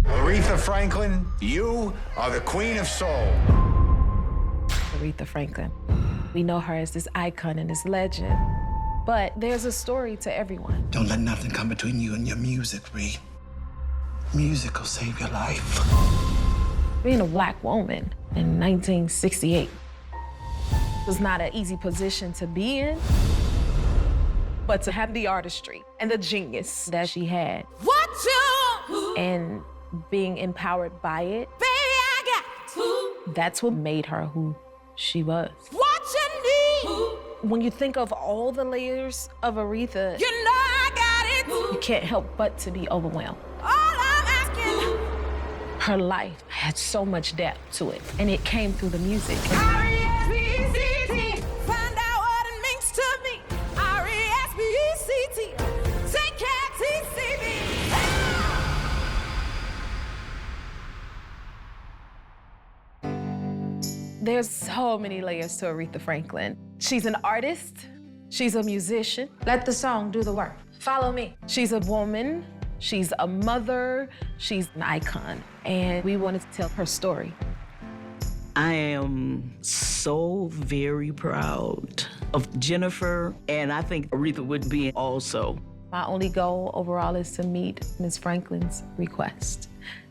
Aretha Franklin, you are the queen of soul. Aretha Franklin. We know her as this icon and this legend, but there's a story to everyone. Don't let nothing come between you and your music, Ree. Music will save your life. Being a Black woman in 1968 was not an easy position to be in, but to have the artistry and the genius that she had. What you? And being empowered by it, Baby, I got that's what made her who she was. what you need. When you think of all the layers of Aretha, You know I got it. you can't help but to be overwhelmed. All I'm asking. Her life had so much depth to it, and it came through the music. R-E-S-P-E-C-T. Find out what it means to me. R-E-S-P-E-C-T. Take care, T-C-B. There's so many layers to Aretha Franklin. She's an artist, she's a musician. Let the song do the work. Follow me. She's a woman, she's a mother, she's an icon, and we wanted to tell her story. I am so very proud of Jennifer, and I think Aretha would be also. My only goal overall is to meet Ms. Franklin's request.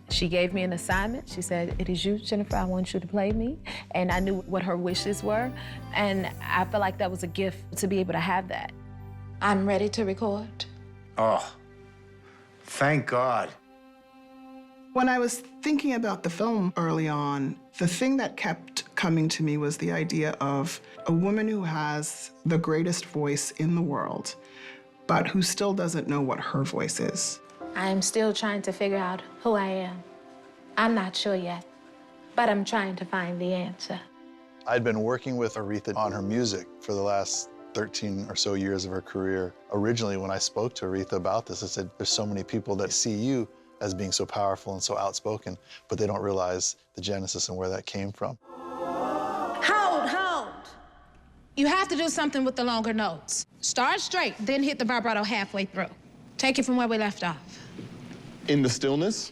She gave me an assignment. She said, "It is you, Jennifer, I want you to play me." And I knew what her wishes were, and I felt like that was a gift to be able to have that. I'm ready to record. Oh, thank God. When I was thinking about the film early on, the thing that kept coming to me was the idea of a woman who has the greatest voice in the world, but who still doesn't know what her voice is. I'm still trying to figure out who I am. I'm not sure yet, but I'm trying to find the answer. I'd been working with Aretha on her music for the last 13 or so years of her career. Originally, when I spoke to Aretha about this, I said, there's so many people that see you as being so powerful and so outspoken, but they don't realize the genesis and where that came from. Hold. You have to do something with the longer notes. Start straight, then hit the vibrato halfway through. Take it from where we left off. In the stillness?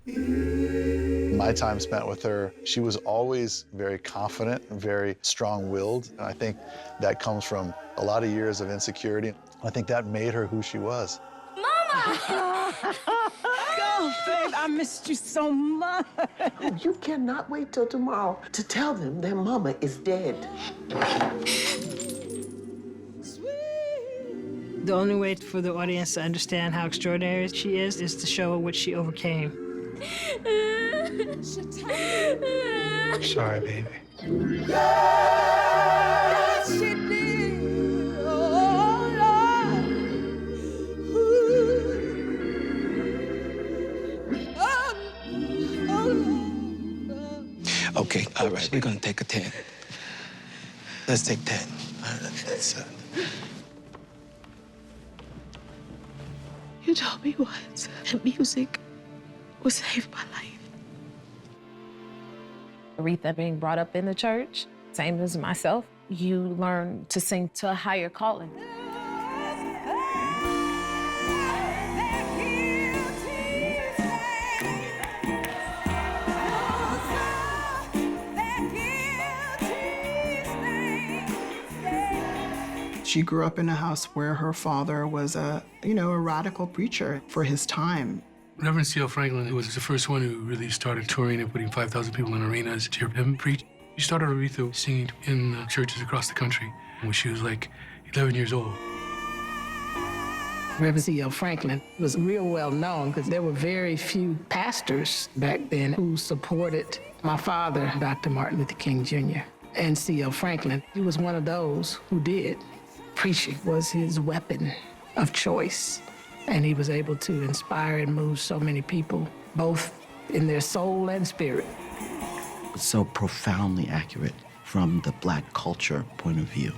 My time spent with her, she was always very confident and very strong-willed, and I think that comes from a lot of years of insecurity. I think that made her who she was. Mama! Go, babe, I missed you so much. You cannot wait till tomorrow to tell them their mama is dead. The only way for the audience to understand how extraordinary she is to show what she overcame. Sorry, baby. Okay, all right, we're gonna take a 10. Let's take 10. You told me once that music would save my life. Aretha being brought up in the church, same as myself, you learn to sing to a higher calling. She grew up in a house where her father was a radical preacher for his time. Reverend C.L. Franklin was the first one who really started touring and putting 5,000 people in arenas to hear him preach. He started Aretha singing in churches across the country when she was like 11 years old. Reverend C.L. Franklin was real well known because there were very few pastors back then who supported my father, Dr. Martin Luther King Jr. And C.L. Franklin, he was one of those who did. Preaching was his weapon of choice, and he was able to inspire and move so many people, both in their soul and spirit. It's so profoundly accurate from the Black culture point of view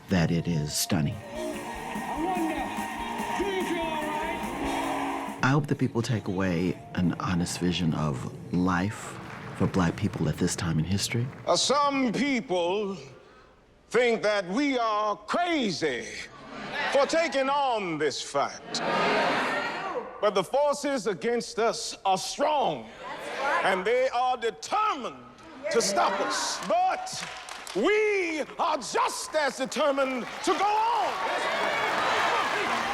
that it is stunning. I hope that people take away an honest vision of life for Black people at this time in history. Some people think that we are crazy for taking on this fight. But the forces against us are strong, and they are determined to stop us. But we are just as determined to go on.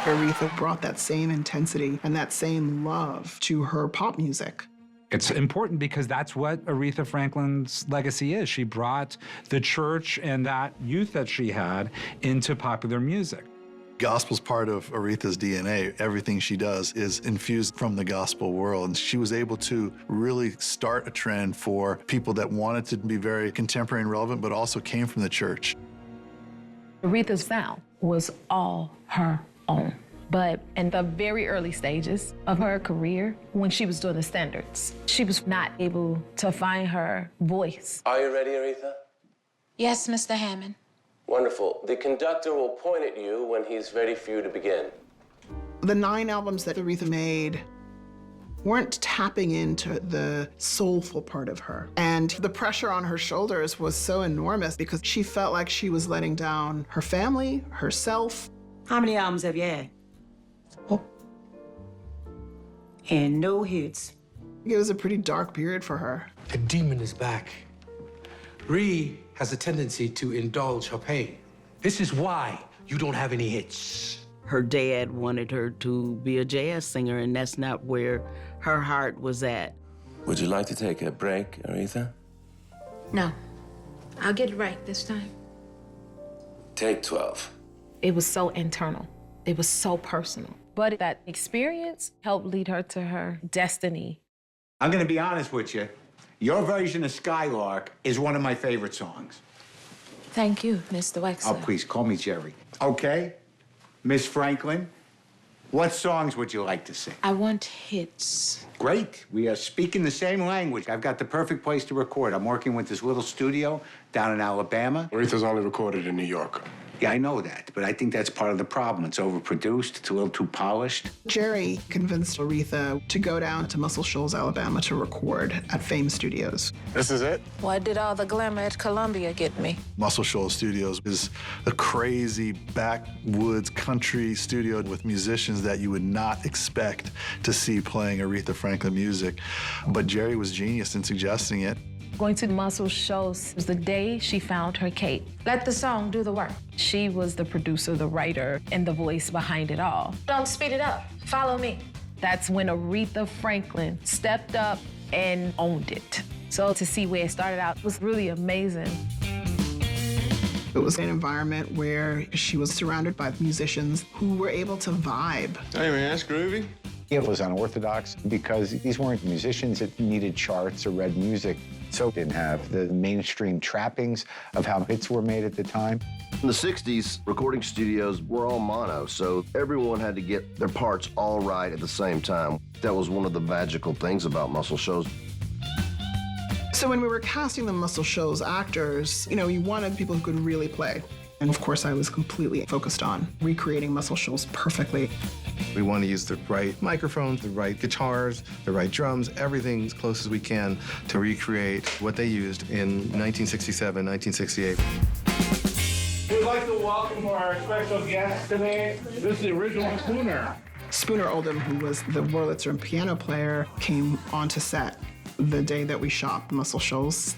Aretha brought that same intensity and that same love to her pop music. It's important because that's what Aretha Franklin's legacy is. She brought the church and that youth that she had into popular music. Gospel's part of Aretha's DNA. Everything she does is infused from the gospel world. And she was able to really start a trend for people that wanted to be very contemporary and relevant, but also came from the church. Aretha's sound was all her own. But in the very early stages of her career, when she was doing the standards, she was not able to find her voice. Are you ready, Aretha? Yes, Mr. Hammond. Wonderful. The conductor will point at you when he's ready for you to begin. The 9 albums that Aretha made weren't tapping into the soulful part of her. And the pressure on her shoulders was so enormous because she felt like she was letting down her family, herself. How many albums have you had? Oh. And no hits. It was a pretty dark period for her. The demon is back. Ree has a tendency to indulge her pain. This is why you don't have any hits. Her dad wanted her to be a jazz singer, and that's not where her heart was at. Would you like to take a break, Aretha? No. I'll get it right this time. Take 12. It was so internal. It was so personal. But that experience helped lead her to her destiny. I'm gonna be honest with you. Your version of Skylark is one of my favorite songs. Thank you, Mr. Wexler. Oh, please, call me Jerry. Okay, Miss Franklin, what songs would you like to sing? I want hits. Great, we are speaking the same language. I've got the perfect place to record. I'm working with this little studio down in Alabama. Aretha's only recorded in New York. Yeah, I know that, but I think that's part of the problem. It's overproduced, it's a little too polished. Jerry convinced Aretha to go down to Muscle Shoals, Alabama to record at Fame Studios. This is it? Why did all the glamour at Columbia get me? Muscle Shoals Studios is a crazy backwoods country studio with musicians that you would not expect to see playing Aretha Franklin music. But Jerry was genius in suggesting it. Going to Muscle Shoals was the day she found her Kate. Let the song do the work. She was the producer, the writer, and the voice behind it all. Don't speed it up. Follow me. That's when Aretha Franklin stepped up and owned it. So to see where it started out was really amazing. It was an environment where she was surrounded by musicians who were able to vibe. Hey, man, that's groovy. It was unorthodox because these weren't musicians that needed charts or read music, so didn't have the mainstream trappings of how hits were made at the time. In the 60s, recording studios were all mono, so everyone had to get their parts all right at the same time. That was one of the magical things about Muscle Shoals. So when we were casting the Muscle Shoals actors, you wanted people who could really play. And of course, I was completely focused on recreating Muscle Shoals perfectly. We want to use the right microphones, the right guitars, the right drums, everything as close as we can to recreate what they used in 1967, 1968. We'd like to welcome our special guest today. This is the original Spooner. Spooner Oldham, who was the Wurlitzer and piano player, came onto set the day that we shot Muscle Shoals.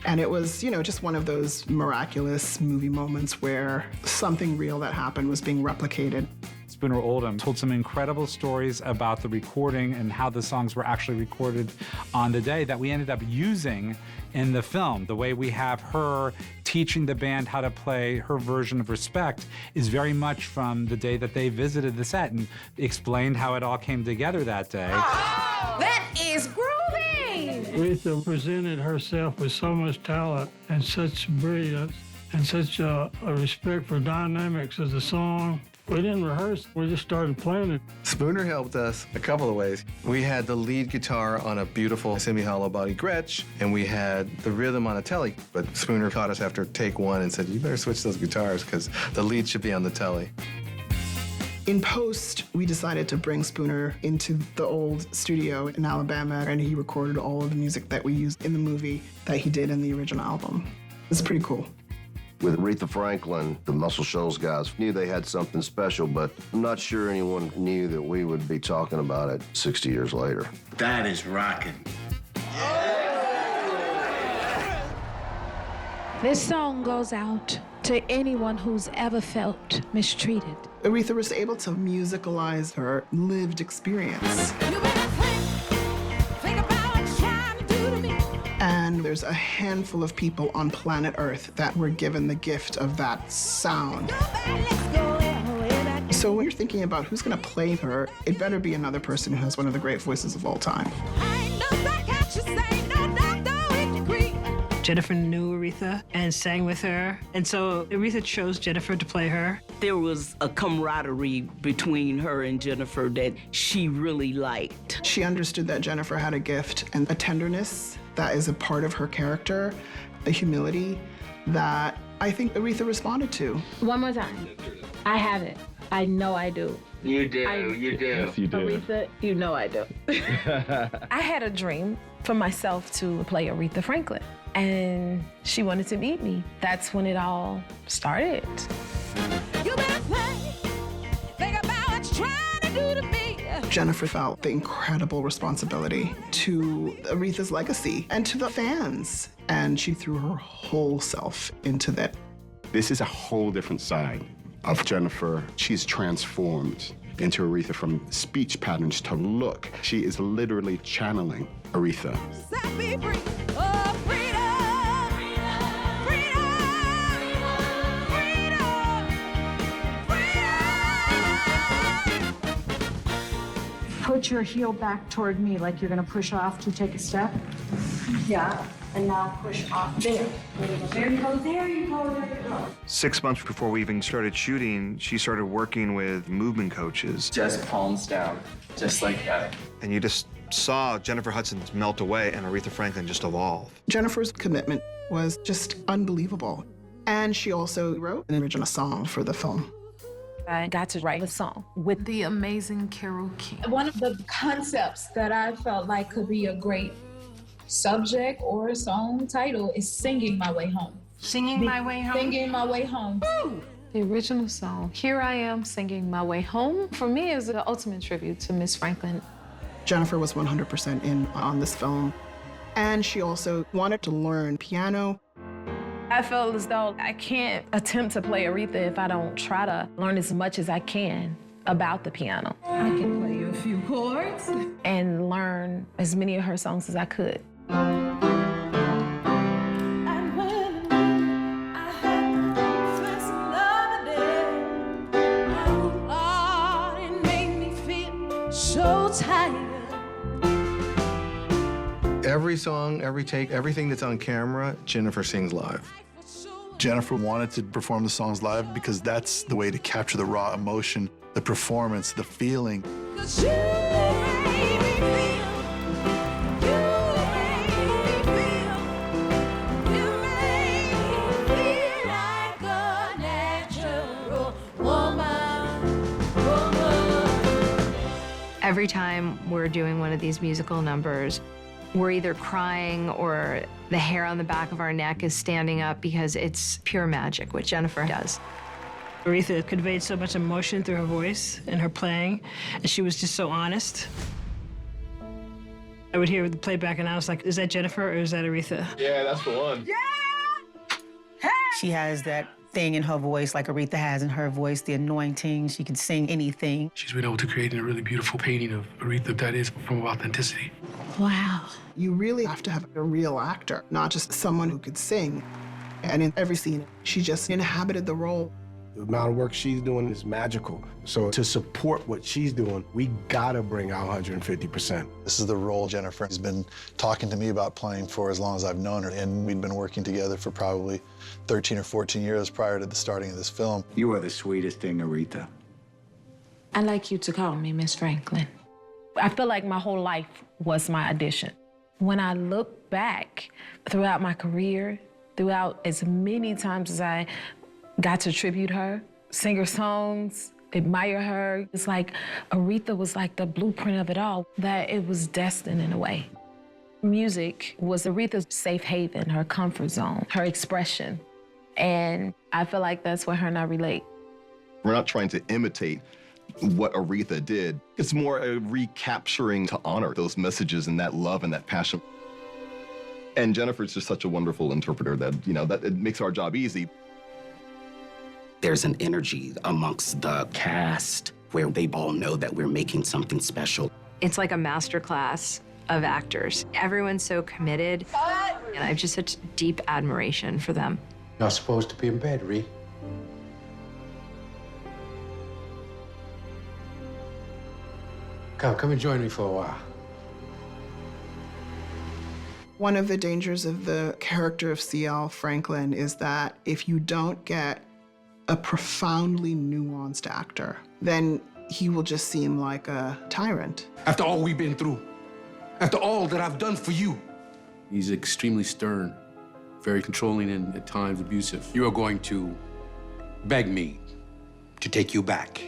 And it was, just one of those miraculous movie moments where something real that happened was being replicated. Spooner Oldham told some incredible stories about the recording and how the songs were actually recorded on the day that we ended up using in the film. The way we have her teaching the band how to play her version of Respect is very much from the day that they visited the set and explained how it all came together that day. Oh, that is groovy! Aretha presented herself with so much talent and such brilliance and such a respect for dynamics of the song. We didn't rehearse, we just started playing it. Spooner helped us a couple of ways. We had the lead guitar on a beautiful semi-hollow body Gretsch, and we had the rhythm on a telly. But Spooner caught us after take one and said, you better switch those guitars because the lead should be on the telly. In post, we decided to bring Spooner into the old studio in Alabama, and he recorded all of the music that we used in the movie that he did in the original album. It's pretty cool. With Aretha Franklin, the Muscle Shoals guys knew they had something special, but I'm not sure anyone knew that we would be talking about it 60 years later. That is rocking. This song goes out to anyone who's ever felt mistreated. Aretha was able to musicalize her lived experience. And there's a handful of people on planet Earth that were given the gift of that sound. So when you're thinking about who's gonna play her, it better be another person who has one of the great voices of all time. Jennifer knew Aretha and sang with her, and so Aretha chose Jennifer to play her. There was a camaraderie between her and Jennifer that she really liked. She understood that Jennifer had a gift and a tenderness that is a part of her character, a humility that I think Aretha responded to. One more time. I have it. I know I do. You do, you do. Yes, you do. Aretha, you know I do. I had a dream for myself to play Aretha Franklin, and she wanted to meet me. That's when it all started. You better play. Think about what you're trying to do to me. Jennifer felt the incredible responsibility to Aretha's legacy and to the fans, and she threw her whole self into that. This is a whole different side of Jennifer. She's transformed into Aretha from speech patterns to look. She is literally channeling Aretha. Set me free. Oh, freedom. Put your heel back toward me like you're gonna push off to take a step. Yeah, and now push off there. There you go, there you go, there you go. 6 months before we even started shooting, she started working with movement coaches. Just palms down, just like that. And you just saw Jennifer Hudson melt away and Aretha Franklin just evolve. Jennifer's commitment was just unbelievable. And she also wrote an original song for the film. I got to write a song with the amazing Carole King. One of the concepts that I felt like could be a great subject or a song title is Singing My Way Home. Singing My Way Home? Singing My Way Home. Woo! The original song, Here I Am Singing My Way Home, for me is the ultimate tribute to Miss Franklin. Jennifer was 100% in on this film. And she also wanted to learn piano. I felt as though I can't attempt to play Aretha if I don't try to learn as much as I can about the piano. I can play you a few chords. And learn as many of her songs as I could. So tired. Every song, every take, everything that's on camera, Jennifer sings live. Jennifer wanted to perform the songs live because that's the way to capture the raw emotion, the performance, the feeling. Every time we're doing one of these musical numbers, we're either crying or the hair on the back of our neck is standing up because it's pure magic, what Jennifer does. Aretha conveyed so much emotion through her voice and her playing, and she was just so honest. I would hear the playback and I was like, is that Jennifer or is that Aretha? Yeah, that's the one. She has that thing in her voice like Aretha has in her voice, the anointing. She can sing anything. She's been able to create a really beautiful painting of Aretha that is from authenticity. Wow. You really have to have a real actor, not just someone who could sing. And in every scene, she just inhabited the role. The amount of work she's doing is magical. So to support what she's doing, we gotta bring our 150%. This is the role Jennifer has been talking to me about playing for as long as I've known her. And we'd been working together for probably 13 or 14 years prior to the starting of this film. You are the sweetest thing, Aretha. I'd like you to call me Miss Franklin. I feel like my whole life was my audition. When I look back throughout my career, throughout as many times as I got to tribute her, sing her songs, admire her, it's like Aretha was like the blueprint of it all, that it was destined in a way. Music was Aretha's safe haven, her comfort zone, her expression. And I feel like that's where her and I relate. We're not trying to imitate what Aretha did. It's more a recapturing to honor those messages and that love and that passion. And Jennifer's just such a wonderful interpreter that, that it makes our job easy. There's an energy amongst the cast where they all know that we're making something special. It's like a masterclass of actors. Everyone's so committed, and I have just such deep admiration for them. You're supposed to be in bed, Ree. Come and join me for a while. One of the dangers of the character of C.L. Franklin is that if you don't get a profoundly nuanced actor, then he will just seem like a tyrant. After all we've been through, after all that I've done for you. He's extremely stern, very controlling and at times abusive. You are going to beg me to take you back,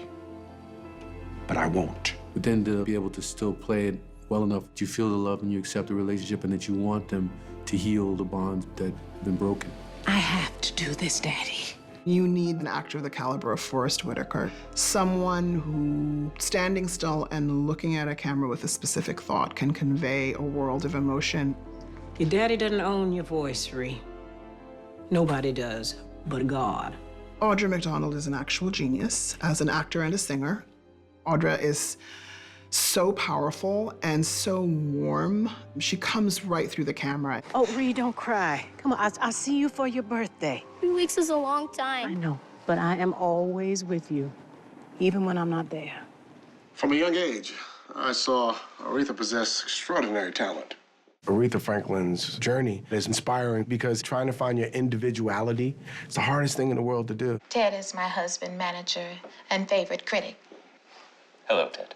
but I won't. But then to be able to still play it well enough that you feel the love and you accept the relationship and that you want them to heal the bonds that have been broken. I have to do this, Daddy. You need an actor of the caliber of Forrest Whitaker, someone who, standing still and looking at a camera with a specific thought, can convey a world of emotion. Your daddy doesn't own your voice, Ree. Nobody does, but God. Audra McDonald is an actual genius as an actor and a singer. Audra is so powerful and so warm. She comes right through the camera. Oh, Ree, don't cry. Come on, I'll see you for your birthday. 3 weeks is a long time. I know, but I am always with you, even when I'm not there. From a young age, I saw Aretha possess extraordinary talent. Aretha Franklin's journey is inspiring because trying to find your individuality is the hardest thing in the world to do. Ted is my husband, manager, and favorite critic. Hello, Ted.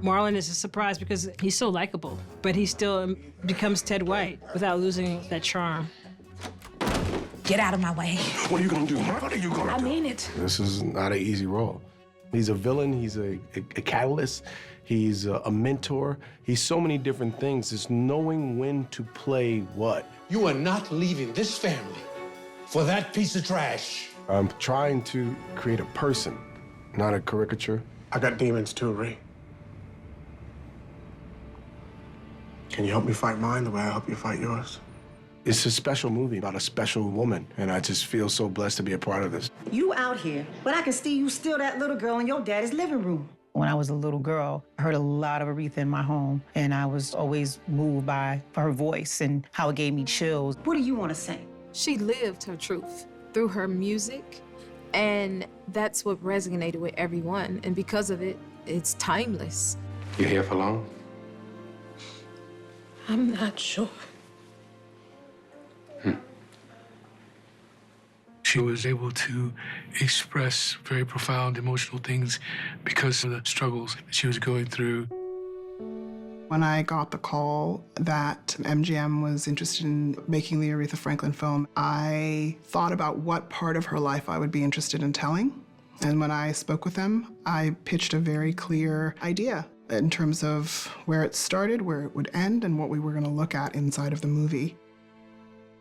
Marlon is a surprise because he's so likable, but he still becomes Ted White without losing that charm. Get out of my way. What are you gonna do? What are you gonna do? I mean it. This is not an easy role. He's a villain, he's a catalyst, he's a mentor, he's so many different things. It's knowing when to play what. You are not leaving this family for that piece of trash. I'm trying to create a person, not a caricature. I got demons too, Ray. Can you help me fight mine the way I help you fight yours? It's a special movie about a special woman, and I just feel so blessed to be a part of this. You out here, but I can see you still that little girl in your daddy's living room. When I was a little girl, I heard a lot of Aretha in my home, and I was always moved by her voice and how it gave me chills. What do you want to sing? She lived her truth through her music, and that's what resonated with everyone. And because of it, it's timeless. You here for long? I'm not sure. She was able to express very profound emotional things because of the struggles that she was going through. When I got the call that MGM was interested in making the Aretha Franklin film, I thought about what part of her life I would be interested in telling. And when I spoke with them, I pitched a very clear idea in terms of where it started, where it would end, and what we were going to look at inside of the movie.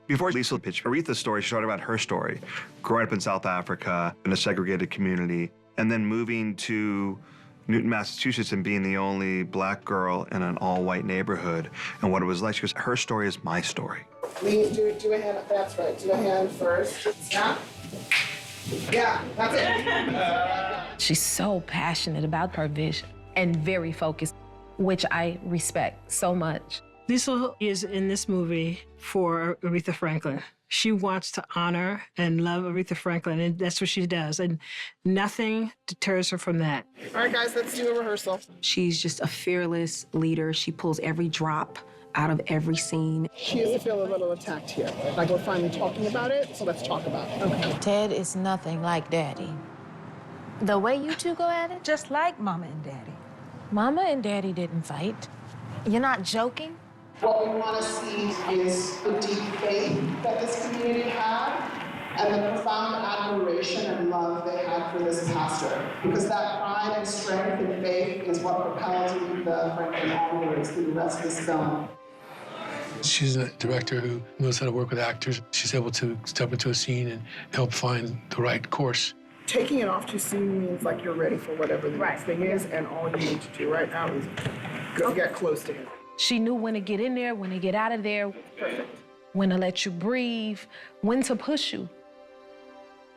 Before Lisa pitched Aretha's story, she started about her story, growing up in South Africa in a segregated community, and then moving to Newton, Massachusetts, and being the only black girl in an all-white neighborhood, and what it was like. She goes, her story is my story. Leave, do a hand, that's right, do a hand first. Snap. Yeah, that's it. She's so passionate about her vision and very focused, which I respect so much. Lisa is in this movie for Aretha Franklin. She wants to honor and love Aretha Franklin, and that's what she does. And nothing deters her from that. All right, guys, let's do a rehearsal. She's just a fearless leader. She pulls every drop out of every scene. She used to feel a little attacked here. Like we're finally talking about it, so let's talk about it. Okay. Ted is nothing like Daddy. The way you two go at it? Just like Mama and Daddy. Mama and Daddy didn't fight. You're not joking? What we want to see is the deep faith that this community had and the profound admiration and love they had for this pastor. Because that pride and strength and faith is what propels Aretha Franklin onwards through the rest of this film. She's a director who knows how to work with actors. She's able to step into a scene and help find the right course. Taking it off too soon means like you're ready for whatever the next thing is, and all you need to do right now is go get close to him. She knew when to get in there, when to get out of there. Perfect. When to let you breathe, when to push you.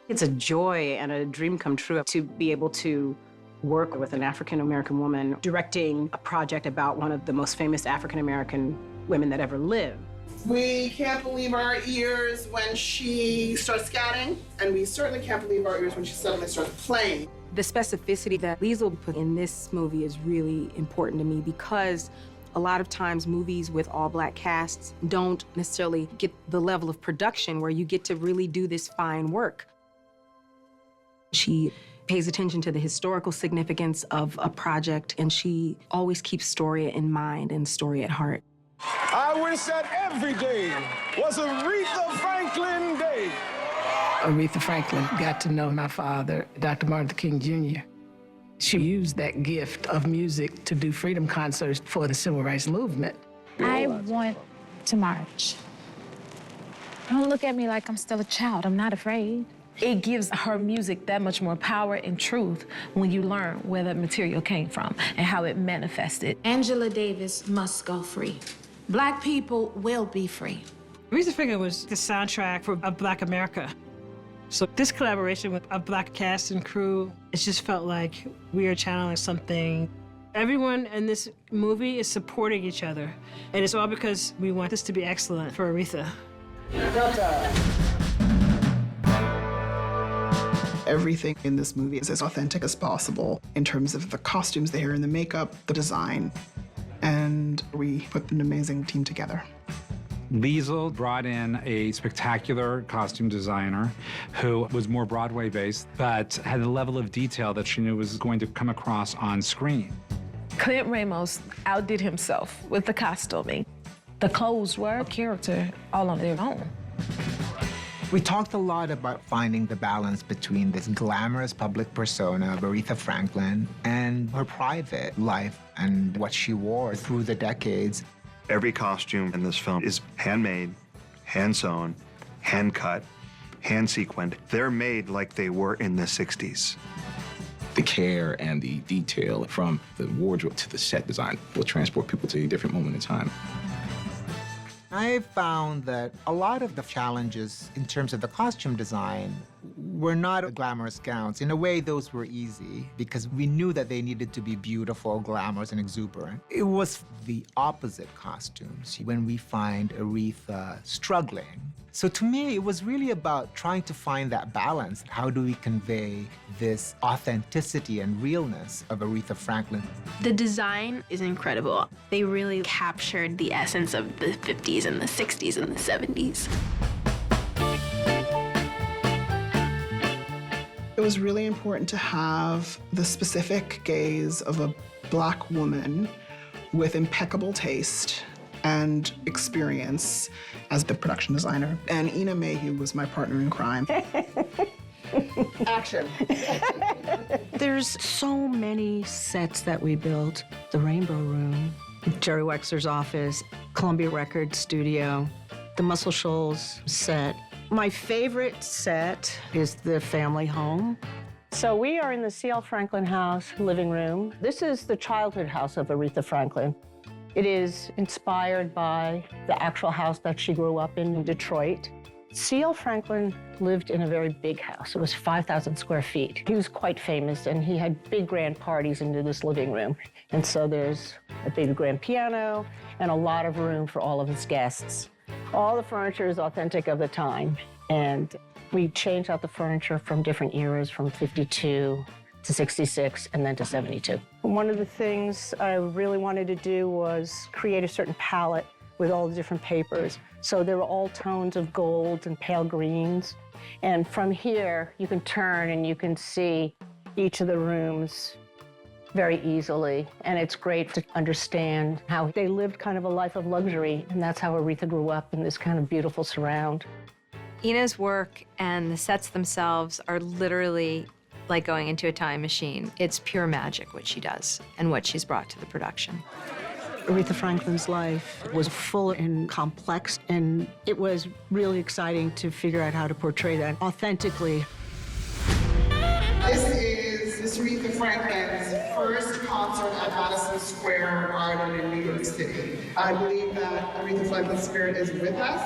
It's a joy and a dream come true to be able to work with an African-American woman directing a project about one of the most famous African-American women that ever lived. We can't believe our ears when she starts scatting, and we certainly can't believe our ears when she suddenly starts playing. The specificity that Liesl put in this movie is really important to me because a lot of times movies with all-black casts don't necessarily get the level of production where you get to really do this fine work. She pays attention to the historical significance of a project, and she always keeps story in mind and story at heart. I wish that every day was Aretha Franklin Day. Aretha Franklin got to know my father, Dr. Martin Luther King Jr. She used that gift of music to do freedom concerts for the civil rights movement. I want to march. Don't look at me like I'm still a child. I'm not afraid. It gives her music that much more power and truth when you learn where that material came from and how it manifested. Angela Davis must go free. Black people will be free. Aretha Franklin was the soundtrack for A Black America. So this collaboration with a Black cast and crew, it just felt like we are channeling something. Everyone in this movie is supporting each other. And it's all because we want this to be excellent for Aretha. Everything in this movie is as authentic as possible in terms of the costumes, the hair and the makeup, the design. And we put an amazing team together. Liesl brought in a spectacular costume designer who was more Broadway-based, but had a level of detail that she knew was going to come across on screen. Clint Ramos outdid himself with the costuming. The clothes were a character all on their own. We talked a lot about finding the balance between this glamorous public persona of Aretha Franklin and her private life and what she wore through the decades. Every costume in this film is handmade, hand-sewn, hand-cut, hand-sequined. They're made like they were in the 60s. The care and the detail from the wardrobe to the set design will transport people to a different moment in time. I found that a lot of the challenges in terms of the costume design were not glamorous gowns. In a way, those were easy because we knew that they needed to be beautiful, glamorous, and exuberant. It was the opposite costumes when we find Aretha struggling. So to me, it was really about trying to find that balance. How do we convey this authenticity and realness of Aretha Franklin? The design is incredible. They really captured the essence of the 50s and the 60s and the 70s. It was really important to have the specific gaze of a Black woman with impeccable taste and experience as the production designer. And Ina Mayhew was my partner in crime. Action. There's so many sets that we built. The Rainbow Room, Jerry Wexler's office, Columbia Records studio, the Muscle Shoals set. My favorite set is the family home. So we are in the C.L. Franklin house living room. This is the childhood house of Aretha Franklin. It is inspired by the actual house that she grew up in Detroit. C.L. Franklin lived in a very big house. It was 5,000 square feet. He was quite famous, and he had big grand parties into this living room. And so there's a big grand piano and a lot of room for all of his guests. All the furniture is authentic of the time, and we changed out the furniture from different eras, from 52 to 66, and then to 72. One of the things I really wanted to do was create a certain palette with all the different papers. So they were all tones of gold and pale greens. And from here, you can turn and you can see each of the rooms very easily. And it's great to understand how they lived kind of a life of luxury. And that's how Aretha grew up, in this kind of beautiful surround. Ina's work and the sets themselves are literally like going into a time machine. It's pure magic what she does and what she's brought to the production. Aretha Franklin's life was full and complex, and it was really exciting to figure out how to portray that authentically. This is Miss Aretha Franklin's first concert at Madison Square Garden in New York City. I believe that Aretha Franklin's spirit is with us.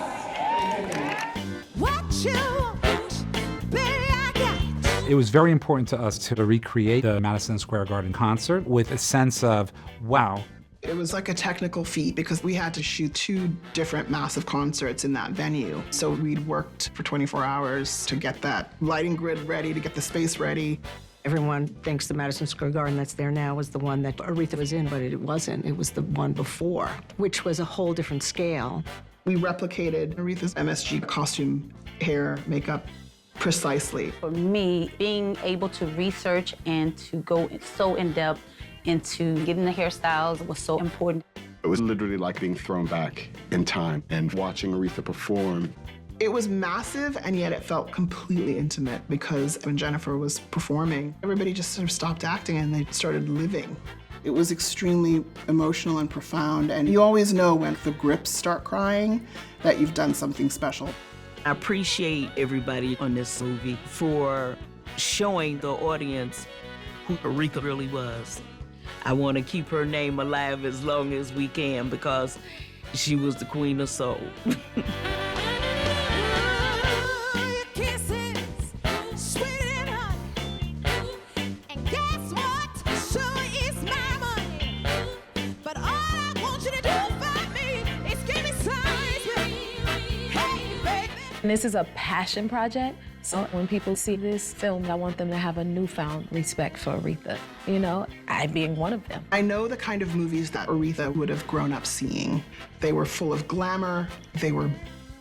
What you want, baby, I got. It was very important to us to recreate the Madison Square Garden concert with a sense of, wow. It was like a technical feat because we had to shoot 2 different massive concerts in that venue. So we'd worked for 24 hours to get that lighting grid ready, to get the space ready. Everyone thinks the Madison Square Garden that's there now is the one that Aretha was in, but it wasn't. It was the one before, which was a whole different scale. We replicated Aretha's MSG costume, hair, makeup, precisely. For me, being able to research and to go so in-depth into getting the hairstyles was so important. It was literally like being thrown back in time and watching Aretha perform. It was massive, and yet it felt completely intimate because when Jennifer was performing, everybody just sort of stopped acting and they started living. It was extremely emotional and profound, and you always know when the grips start crying that you've done something special. I appreciate everybody on this movie for showing the audience who Aretha really was. I want to keep her name alive as long as we can because she was the queen of soul. And this is a passion project, so when people see this film, I want them to have a newfound respect for Aretha. You know, I being one of them. I know the kind of movies that Aretha would have grown up seeing. They were full of glamour, they were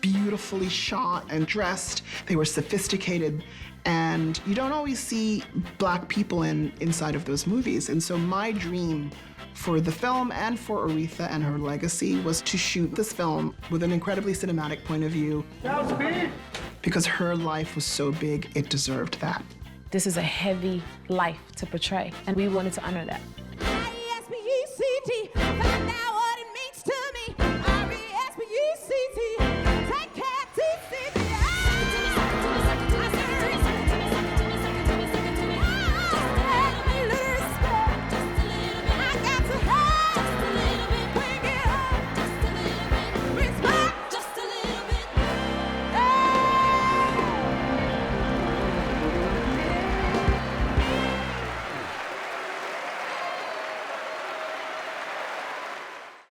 beautifully shot and dressed, they were sophisticated, and you don't always see Black people inside of those movies. And so my dream for the film and for Aretha and her legacy was to shoot this film with an incredibly cinematic point of view. Because her life was so big, it deserved that. This is a heavy life to portray, and we wanted to honor that.